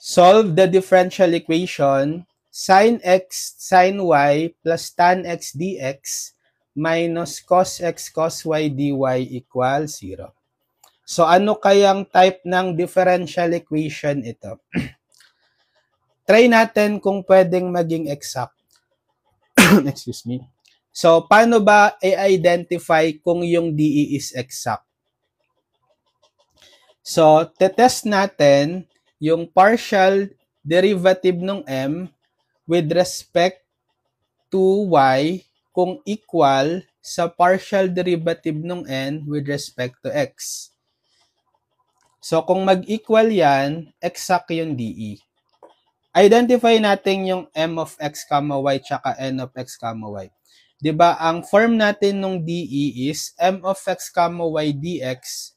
Solve the differential equation sin x sin y plus tan x dx minus cos x cos y dy equals 0. So ano kayang type ng differential equation ito? Try natin kung pwedeng maging exact. Excuse me. So paano ba i-identify kung yung DE is exact? So tetest natin yung partial derivative ng m with respect to y kung equal sa partial derivative ng n with respect to x. So kung mag-equal yan, exact yung DE. Identify natin yung m of x, y, tsaka n of x, y. Diba, ang form natin ng DE is m of x, y dx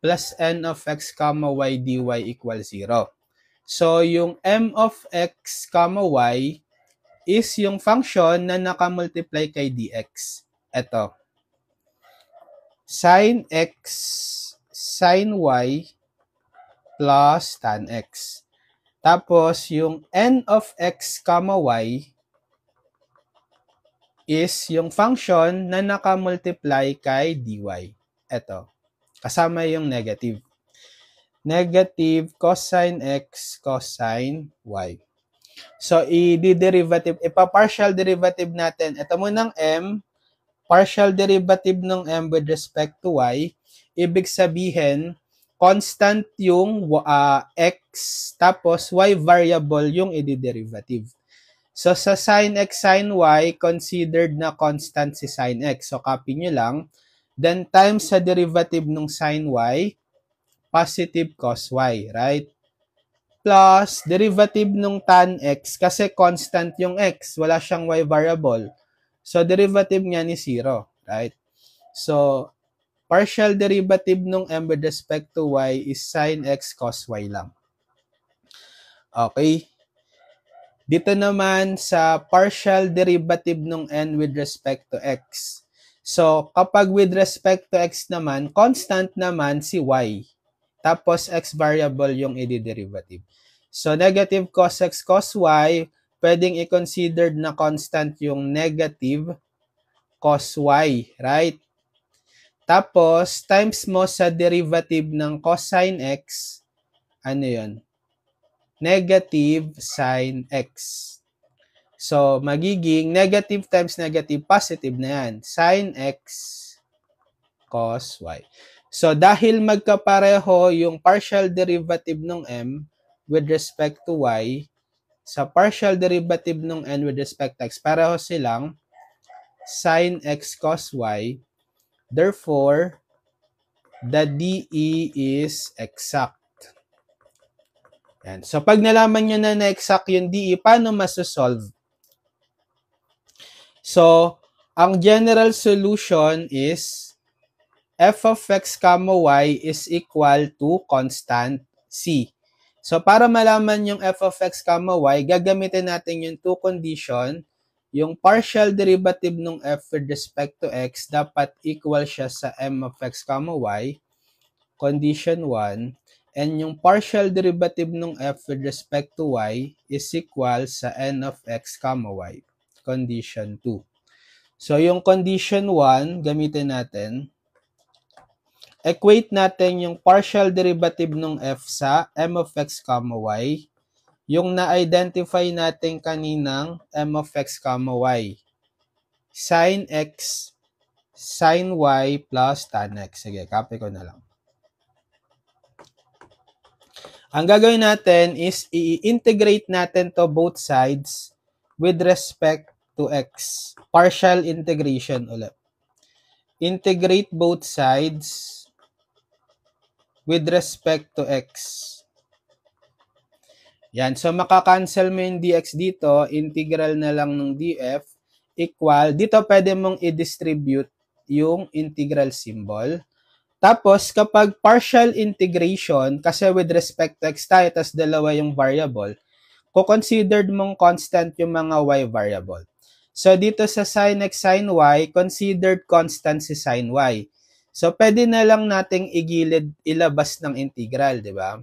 plus n of x, y dy equals 0. So, yung m of x, y is yung function na nakamultiply kay dx. Ito. Sin x, sin y plus tan x. Tapos, yung n of x, y is yung function na nakamultiply kay dy. Ito. Kasama yung negative. Negative cosine x, cosine y. So, ipa-partial derivative natin. Ito munang m, partial derivative ng m with respect to y. Ibig sabihin, constant yung x, tapos y variable yung i-derivative. So, sa sin x, sin y, considered na constant si sin x. So, copy nyo lang. Then, times sa derivative ng sin y, positive cos y, right? Plus, derivative ng tan x, kasi constant yung x, wala siyang y variable. So, derivative niya ni 0, right? So, partial derivative ng m with respect to y is sin x cos y lang. Okay? Dito naman sa partial derivative ng n with respect to x. So, kapag with respect to x naman, constant naman si y. Tapos, x variable yung i-derivative. So, negative cos x cos y, pwedeng i-considered na constant yung negative cos y, right? Tapos, times mo sa derivative ng cosine x, ano yun? Negative sin x. So, magiging negative times negative, positive na yan. Sin x cos y. So, dahil magkapareho yung partial derivative ng m with respect to y, sa partial derivative ng n with respect to x, pareho silang sin x cos y. Therefore, the DE is exact. Yan. So, pag nalaman nyo na exact yung DE, paano masosolve? So, ang general solution is f of x, y is equal to constant c. So, para malaman yung f of x, y, gagamitin natin yung two condition. Yung partial derivative ng f with respect to x, dapat equal siya sa m of x, y. Condition 1. And yung partial derivative ng f with respect to y is equal sa n of x, y. Condition 2. So, yung condition 1, gamitin natin. Equate natin yung partial derivative ng f sa m of x, y. Yung na-identify natin kaninang m of x, y. Sin x, sin y plus tan x. Sige, copy ko na lang. Ang gagawin natin is i-integrate natin to both sides with respect to x. Partial integration ulit. Integrate both sides with respect to x. Yan. So, makakancel mo yung dx dito. Integral na lang ng df equal. Dito, pwede mong i-distribute yung integral symbol. Tapos, kapag partial integration, kasi with respect to x tayo, tas dalawa yung variable, considered mong constant yung mga y variable. So, dito sa sin x, sin y, considered constant si sin y. So, pwede na lang nating ilabas ng integral, di ba?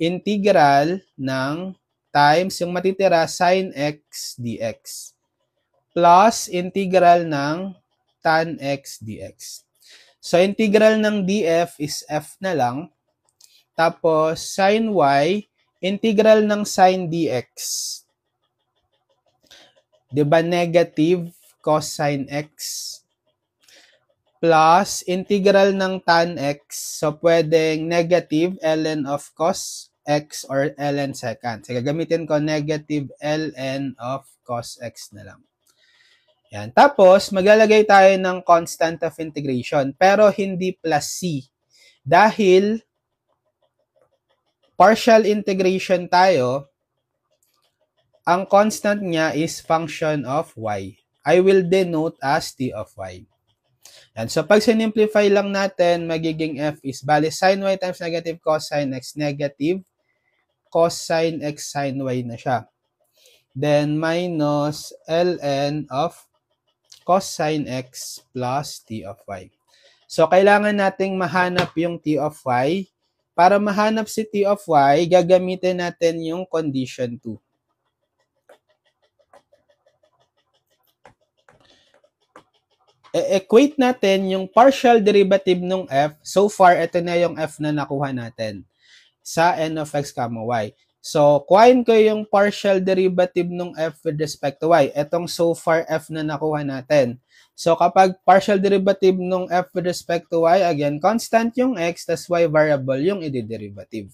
integral ng times yung matitira sin x dx plus integral ng tan x dx. So, integral ng df is f na lang. Tapos, sin y, integral ng sin dx. Diba negative cosine x plus integral ng tan x. So, pwedeng negative ln of cos x or ln second. So, gagamitin ko negative ln of cos x na lang. Yan. Tapos, maglalagay tayo ng constant of integration, pero hindi plus c. Dahil partial integration tayo, ang constant niya is function of y. I will denote as t of y. And so, pag sinimplify lang natin, magiging f is, bali, sin y times negative cosine x, negative cosine x sin y na siya. Then, minus ln of cosine x plus t of y. So, kailangan nating mahanap yung t of y. Para mahanap si t of y, gagamitin natin yung condition 2. E-equate natin yung partial derivative ng f. So far, ito na yung f na nakuha natin sa n of x, y. So, kuhain ko yung partial derivative ng f with respect to y. Itong so far f na nakuha natin. So, kapag partial derivative ng f with respect to y, again, constant yung x, tas y variable yung i-derivative.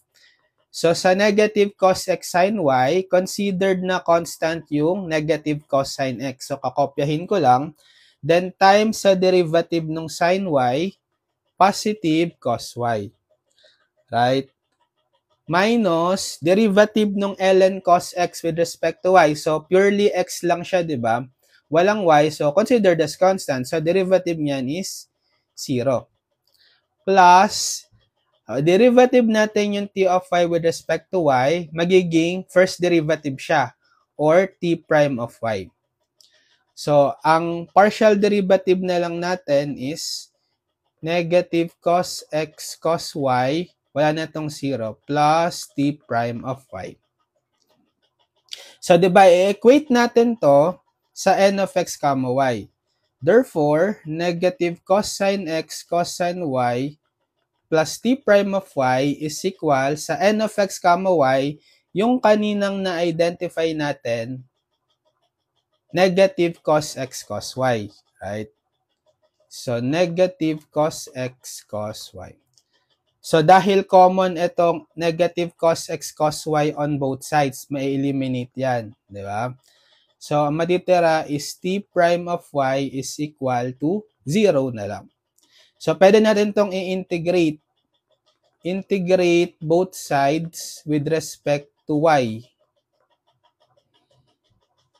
So, sa negative cos x sin y, considered na constant yung negative cos sin x. So, kakopyahin ko lang. Then, times sa derivative ng sin y, positive cos y. Right? Minus derivative ng ln cos x with respect to y. So, purely x lang siya, di ba? Walang y, so considered as constant. So, derivative niyan is 0. Plus, derivative natin yung t of y with respect to y, magiging first derivative siya, or t prime of y. So, ang partial derivative na lang natin is negative cos x cos y, wala na itong 0, plus t prime of y. So, diba, i-equate natin to sa n of x, y. Therefore, negative cosine x cosine y plus t prime of y is equal sa n of x, y, yung kaninang na-identify natin, negative cos x cos y, right? So, negative cos x cos y. So, dahil common itong negative cos x cos y on both sides, may eliminate yan, di ba? So, ang matitira is t prime of y is equal to 0 na lang. So, pwede natin itong i-integrate. Integrate both sides with respect to y.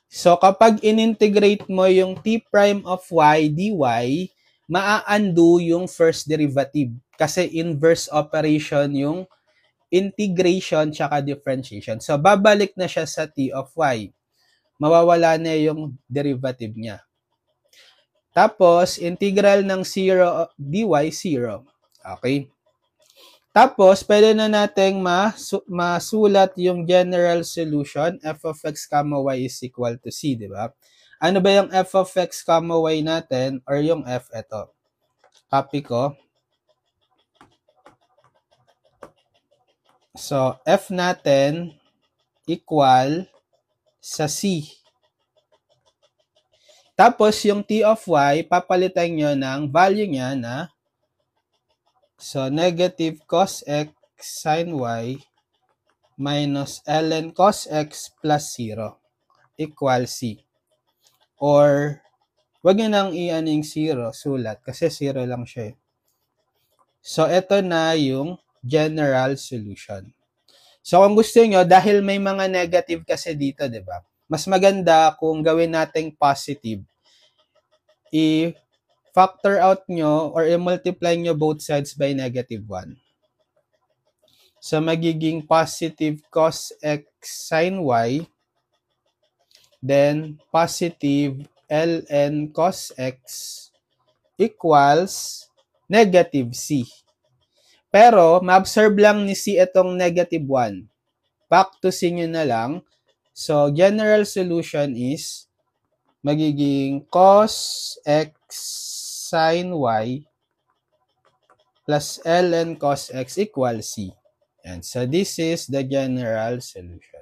So, kapag in-integrate mo yung t prime of y dy, maa-undo yung first derivative. Kasi inverse operation yung integration tsaka differentiation. So, babalik na siya sa t of y. Mawawala na yung derivative niya. Tapos, integral ng 0 dy, 0. Okay? Tapos, pwede na nating masulat yung general solution, f of x, y is equal to c, di ba? Ano ba yung f of x, y natin, or yung f, ito? Copy ko. So, f natin equal sa c. Tapos, yung t of y, papalitan nyo ng value niya na so, negative cos x sin y minus ln cos x plus 0 equal c. Or, wag nyo nang i-ano yung 0, sulat, kasi 0 lang siya. So, ito na yung general solution. So, kung gusto nyo, dahil may mga negative kasi dito, di ba? Mas maganda kung gawin nating positive. I-factor out nyo or i-multiply nyo both sides by negative 1. So, magiging positive cos x sin y, then positive ln cos x equals negative c. Pero, ma-observe lang ni C itong negative 1. Back to C nyo na lang. So, general solution is magiging cos x sin y plus ln cos x equals C. And so, this is the general solution.